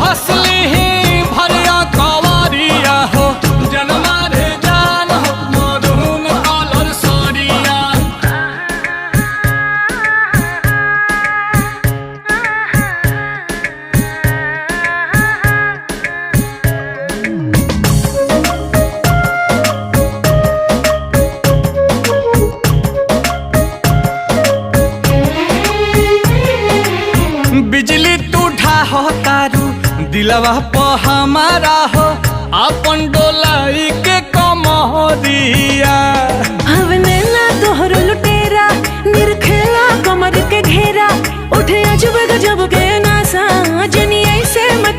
कसली भरिया कवरिया हो जनमा रे जान हो मरून कलर सरिया। बिजली टूठा हो तारू दिलवा प हमारा हो अपन डोलाई के कमरिया। हवने ना तोहर लुटेरा निरखेला कमर के घेरा उठे